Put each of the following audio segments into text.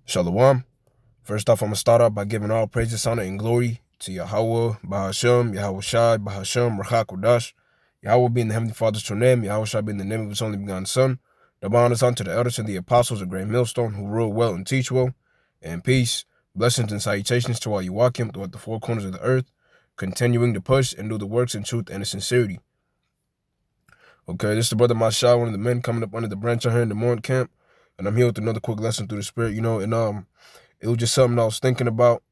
Shalom. First off, I'm going to start off by giving all praises, honor, and glory to Yahweh, Bahashem, Yahweh Shai, Bahashem, Rachakodash. Yahweh being the Heavenly Father's true name, Yahweh Shai being the name of his only begotten Son. Double honors unto the elders and the apostles of great millstone who rule well and teach well. And peace, blessings, and salutations to all you walking throughout the four corners of the earth, continuing to push and do the works in truth and in sincerity. Okay, this is the brother Mashai, one of the men coming up under the branch out here in the morning camp. And I'm here with another quick lesson through the spirit, and it was just something I was thinking about,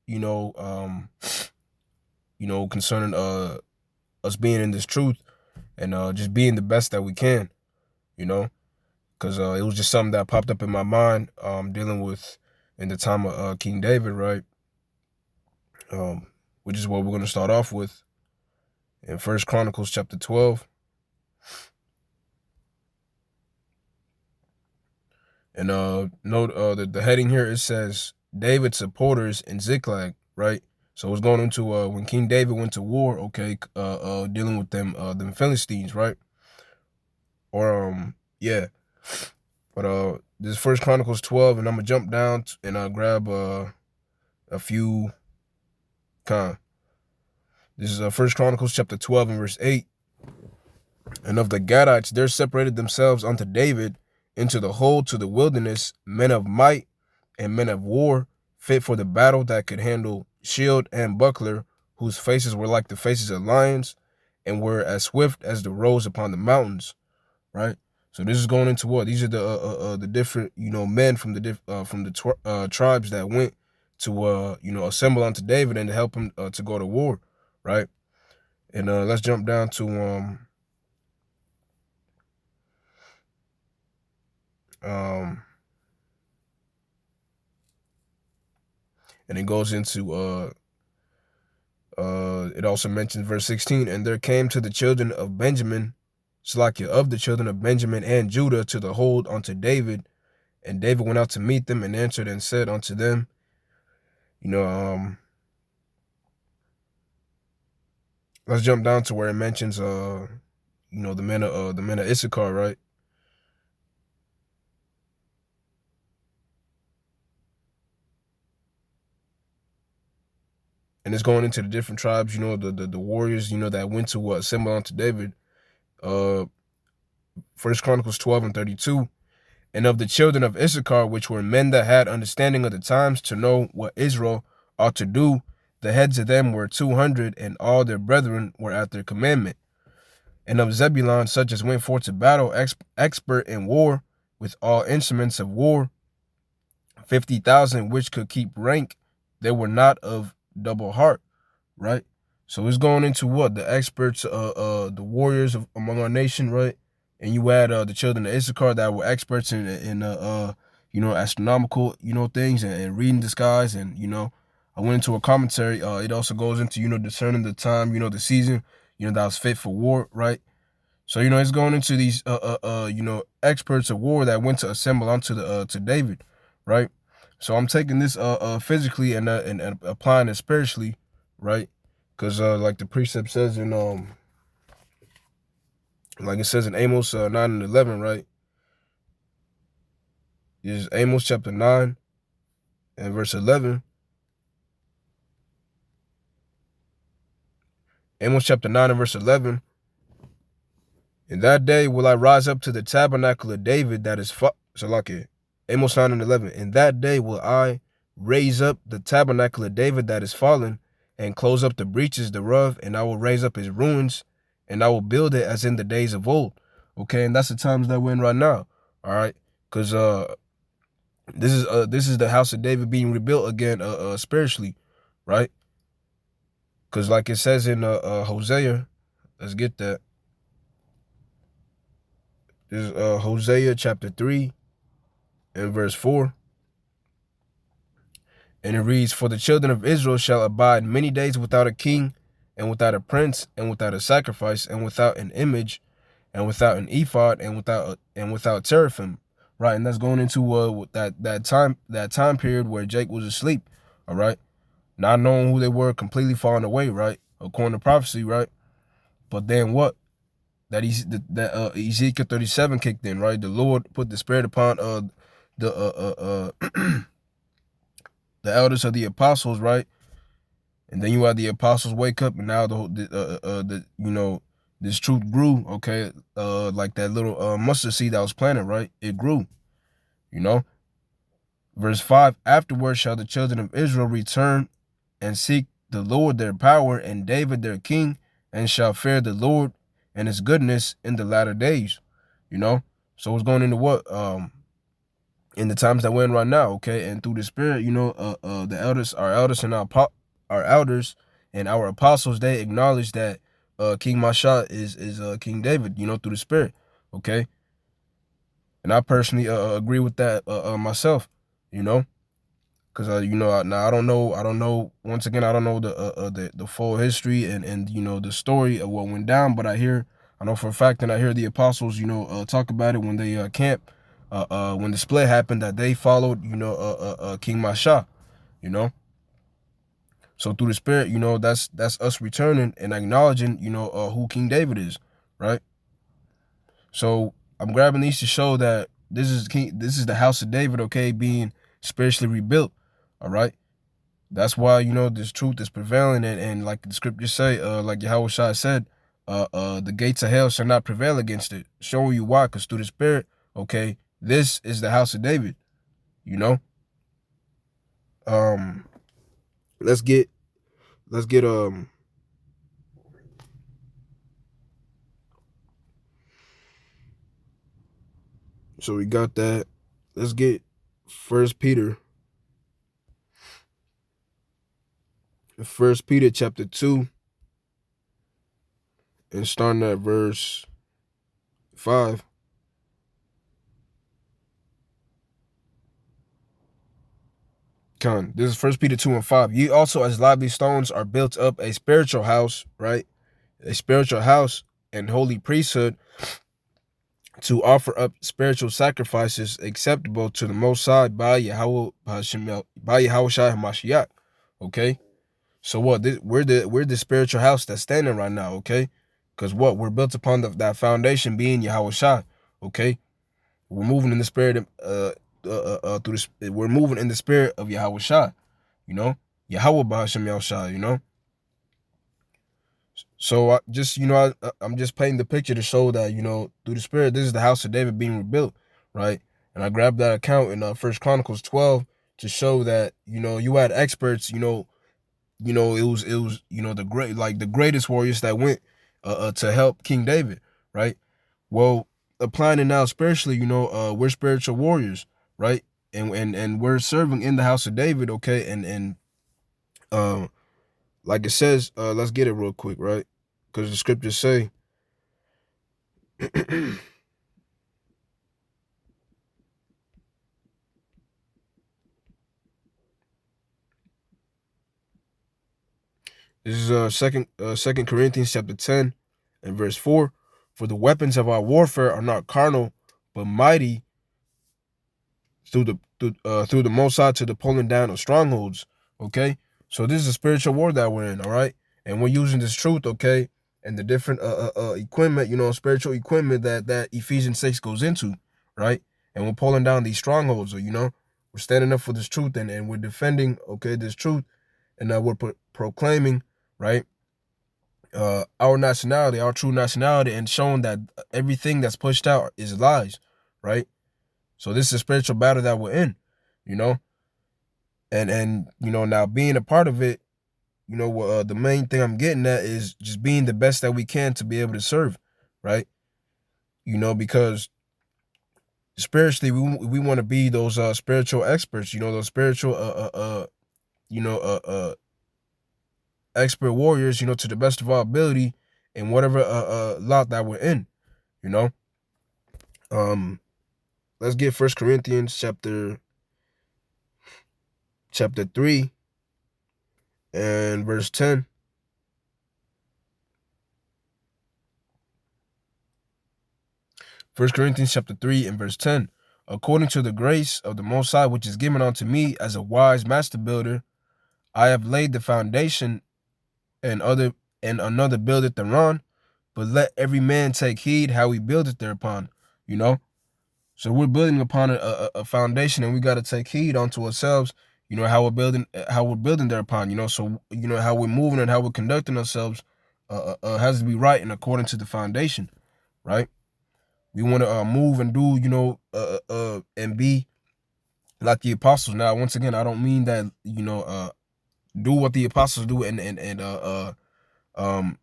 concerning us being in this truth and just being the best that we can, because it was just something that popped up in my mind, dealing with in the time of King David, right? Which is what we're going to start off with in First Chronicles chapter 12. And note that the heading here, it says David's supporters in Ziklag, right? So it's going into when King David went to war, okay, dealing with them Philistines, right? Or yeah. But this First Chronicles 12, and I'm gonna jump down and grab a few This is First Chronicles chapter 12 and verse 8. And of the Gadites there separated themselves unto David into the whole to the wilderness, men of might and men of war, fit for the battle, that could handle shield and buckler, whose faces were like the faces of lions, and were as swift as the roes upon the mountains. Right. So this is going into what? These are the different men from the tribes that went to assemble unto David and to help him to go to war. Right. And let's jump down to and it goes into it also mentions verse 16, and there came to the children of Benjamin, Slakia, of the children of Benjamin and Judah, to the hold unto David, and David went out to meet them and answered and said unto them, let's jump down to where it mentions the men of Issachar, right? And it's going into the different tribes, the warriors, that went to assemble unto David. First Chronicles 12 and 32. And of the children of Issachar, which were men that had understanding of the times, to know what Israel ought to do, the heads of them were 200, and all their brethren were at their commandment. And of Zebulun, such as went forth to battle, expert in war, with all instruments of war, 50,000, which could keep rank, they were not of double heart, right? So it's going into what? The experts, the warriors among our nation, right? And you add the children of Issachar that were experts in astronomical, things and reading the skies. And, I went into a commentary. It also goes into, discerning the time, the season, that was fit for war, right? So, it's going into these, experts of war that went to assemble onto to David, right? So I'm taking this physically and applying it spiritually, right? Because like the precept says in like it says in Amos 9 and 11, right? This is Amos chapter 9 and verse 11. Amos chapter 9 and verse 11. In that day will I rise up to the tabernacle of David that is Amos 9 and 11. In that day will I raise up the tabernacle of David that is fallen, and close up the breaches thereof, and I will raise up his ruins, and I will build it as in the days of old. Okay, and that's the times that we're in right now. All right, because this is the house of David being rebuilt again, spiritually, right? Because like it says in Hosea, let's get that. This is Hosea chapter 3 and verse 4. And it reads, for the children of Israel shall abide many days without a king, and without a prince, and without a sacrifice, and without an image, and without an ephod, and without teraphim. Right, and that's going into that time period where Jake was asleep. All right, not knowing who they were, completely falling away. Right, according to prophecy. Right, but then what? That Ezekiel 37 kicked in. Right, the Lord put the spirit upon the elders of the apostles, right? And then you had the apostles wake up, and now this truth grew, okay? Like that little mustard seed that was planted, right? It grew, you know. Verse 5, afterward shall the children of Israel return and seek the Lord their power and David their king, and shall fear the Lord and his goodness in the latter days, you know. So it's going into what? In the times that we're in right now, okay? And through the Spirit, the elders, our elders and our elders and our apostles, they acknowledge that King Masha is King David, through the Spirit, okay? And I personally agree with that myself, you know, because now I don't know. Once again, I don't know the full history and the story of what went down, but I know for a fact, and I hear the apostles, talk about it when they camp, when the split happened, that they followed, King Masha, you know. So through the Spirit, that's us returning and acknowledging, who King David is, right? So I'm grabbing these to show that this is the house of David, okay, being spiritually rebuilt. All right. That's why, this truth is prevailing, and like the scriptures say, like Yahweh Shai said, the gates of hell shall not prevail against it. Showing you why, because through the Spirit, okay, this is the house of David, you know. Um, let's get so we got that. Let's get First Peter chapter 2, and starting at verse 5. This is First Peter 2 and 5. Ye also as lively stones are built up a spiritual house, right? A spiritual house and holy priesthood, to offer up spiritual sacrifices acceptable to the Most High by Yahweh Shai HaMashiach. Okay, so what? We're the spiritual house that's standing right now. Okay, because what, we're built upon that foundation being Yahweh Shai. Okay, we're moving in the spirit of we're moving in the spirit of Yahweh Shai. Yahweh Bahashem Yahushai. So I'm just painting the picture to show that, through the Spirit, this is the house of David being rebuilt, right? And I grabbed that account in First Chronicles 12 to show that, you had experts, it was the greatest warriors that went to help King David, right? Well, applying it now spiritually, we're spiritual warriors, right? And we're serving in the house of David, okay? And uh, like it says, let's get it real quick, right? Because the scriptures say, this is Second Corinthians chapter 10 and verse 4. For the weapons of our warfare are not carnal, but mighty through the Most High to the pulling down of strongholds. Okay, so this is a spiritual war that we're in. All right, and we're using this truth. Okay, and the different equipment, spiritual equipment that Ephesians 6 goes into. Right, and we're pulling down these strongholds. We're standing up for this truth, and we're defending, okay, this truth, and we're proclaiming, right, our nationality, our true nationality, and showing that everything that's pushed out is lies, right? So this is a spiritual battle that we're in, you know, and now being a part of it, the main thing I'm getting at is just being the best that we can to be able to serve, right? Because spiritually, we want to be those spiritual experts, those spiritual expert warriors, to the best of our ability in whatever lot that we're in, you know. Let's get First Corinthians chapter 3 and verse 10. First Corinthians chapter 3 and verse 10. According to the grace of the Most High, which is given unto me as a wise master builder, I have laid the foundation, and another buildeth thereon. But let every man take heed how he buildeth thereupon. So we're building upon a foundation, and we got to take heed unto ourselves, how we're building thereupon, so how we're moving and how we're conducting ourselves has to be right and according to the foundation, right? We want to move and do, and be like the apostles. Now, once again, I don't mean that, do what the apostles do and um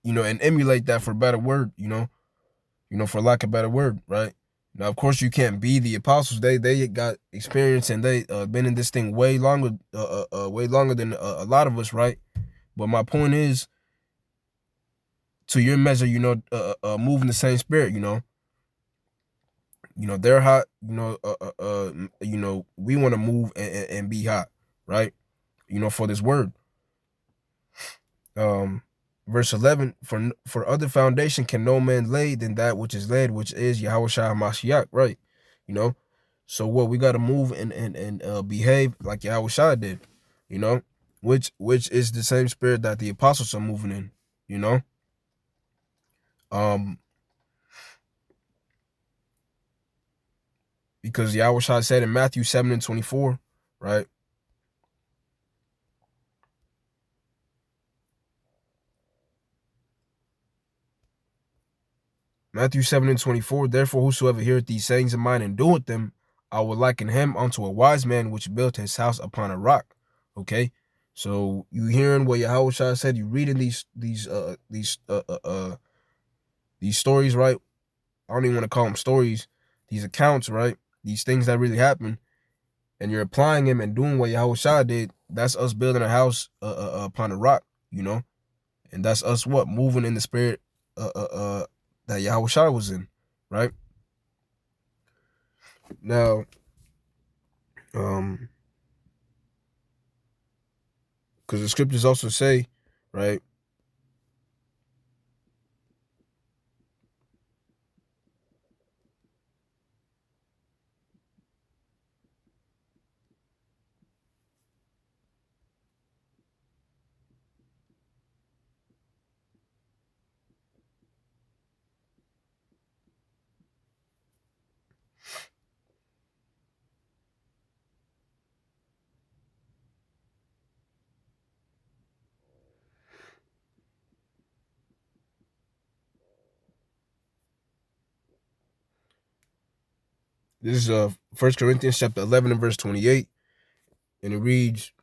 and emulate that, for a better word, for lack of a better word, right? Now, of course, you can't be the apostles. They got experience and they been in this thing way longer than a lot of us, right? But my point is, to your measure, move in the same spirit, they're hot, we want to move and be hot, right? For this word. Verse 11, for other foundation can no man lay than that which is laid, which is Yahweh Shai Mashiach, right? You know, so what, we got to move and behave like Yahweh Shai did, you know, which is the same spirit that the apostles are moving in, you know. Um, because Yahweh Shai said in Matthew 7:24, right? Matthew 7:24, therefore whosoever heareth these sayings of mine and doeth them, I will liken him unto a wise man which built his house upon a rock. Okay, so you hearing what Yahweh Shai said, you reading these stories, right? I don't even want to call them stories, these accounts, right? These things that really happen, and you're applying them and doing what Yahweh Shai did. That's us building a house upon a rock, and that's us what, moving in the spirit that Yahweh Shai was in, right? Now, because the scriptures also say, right? This is 1 Corinthians chapter 11 and verse 28, and it reads,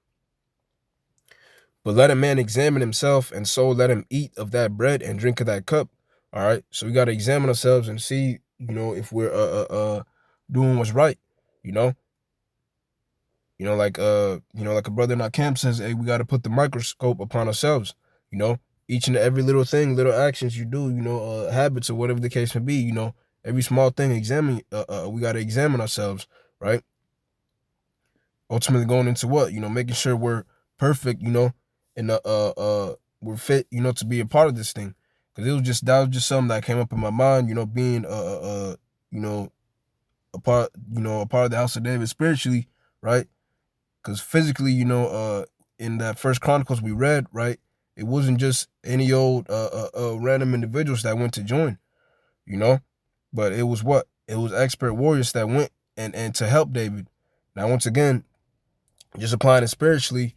"But let a man examine himself, and so let him eat of that bread and drink of that cup." All right, so we got to examine ourselves and see, if we're doing what's right, you know. Like a brother in our camp says, hey, we got to put the microscope upon ourselves, you know. Each and every little thing, little actions you do, habits or whatever the case may be, every small thing, we got to examine ourselves, right? Ultimately going into what, making sure we're perfect, and we're fit, to be a part of this thing. Because that was just something that came up in my mind, being you know, a part of the house of David spiritually, right? Because physically, in that First Chronicles we read, right, it wasn't just any old random individuals that went to join, you know, but it was what? It was expert warriors that went and to help David. Now, once again, just applying it spiritually,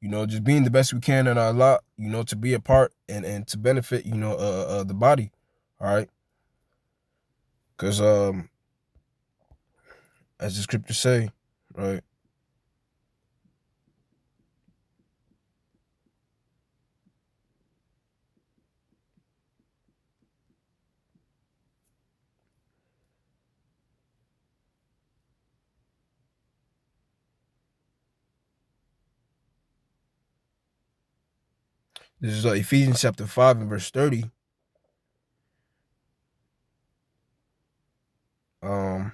just being the best we can in our lot, to be a part and to benefit, the body, all right? Because as the scriptures say, right? This is Ephesians chapter 5 and verse 30. Um,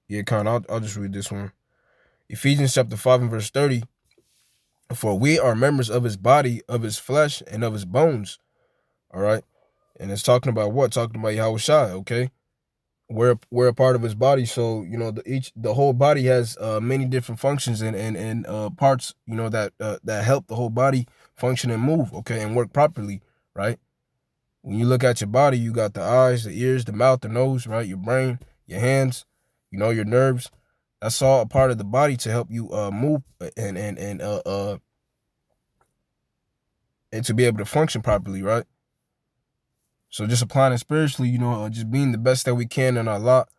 yeah, I'll just read this one. Ephesians chapter 5 and verse 30. For we are members of his body, of his flesh, and of his bones. All right. And it's talking about what? Talking about Yahweh Shai, okay? we're a part of his body. So the whole body has many different functions and parts, that help the whole body function and move, okay, and work properly, right? When you look at your body, you got the eyes, the ears, the mouth, the nose, right? Your brain, your hands, your nerves. That's all a part of the body to help you move and to be able to function properly, right? So just applying it spiritually, just being the best that we can in our lot,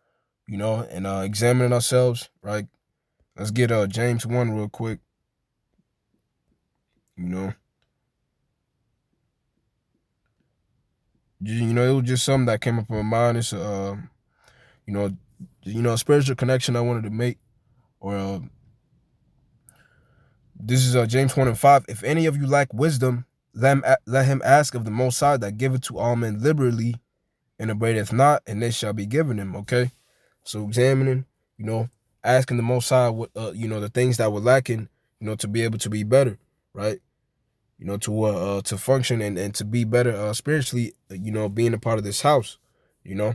and examining ourselves, right? Let's get James 1 real quick, you know. It was just something that came up in my mind. It's you know, a spiritual connection I wanted to make, or this is James 1 and 5. If any of you lack wisdom, let him ask of the Most High that giveth to all men liberally and abradeth not, and it shall be given him. Okay, so examining, asking the Most High what the things that were lacking, to be able to be better, right? To function and to be better spiritually, being a part of this house, you know.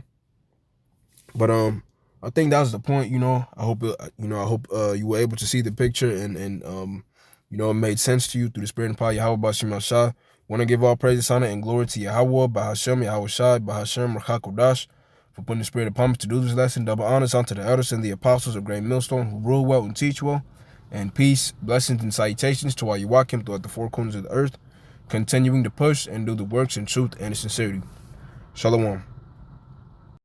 But I think that was the point. I hope you were able to see the picture and it made sense to you through the spirit and power. Yahweh Bashim Shah. Want to give all praise, honor, and glory to Yahweh, Bahashem, Yahweh Shai, Bahashem, Rachakodash, for putting the spirit upon us to do this lesson. Double honors unto the elders and the apostles of Great Millstone who rule well and teach well. And peace, blessings, and salutations to all you walk him throughout the four corners of the earth, continuing to push and do the works in truth and in sincerity. Shalom.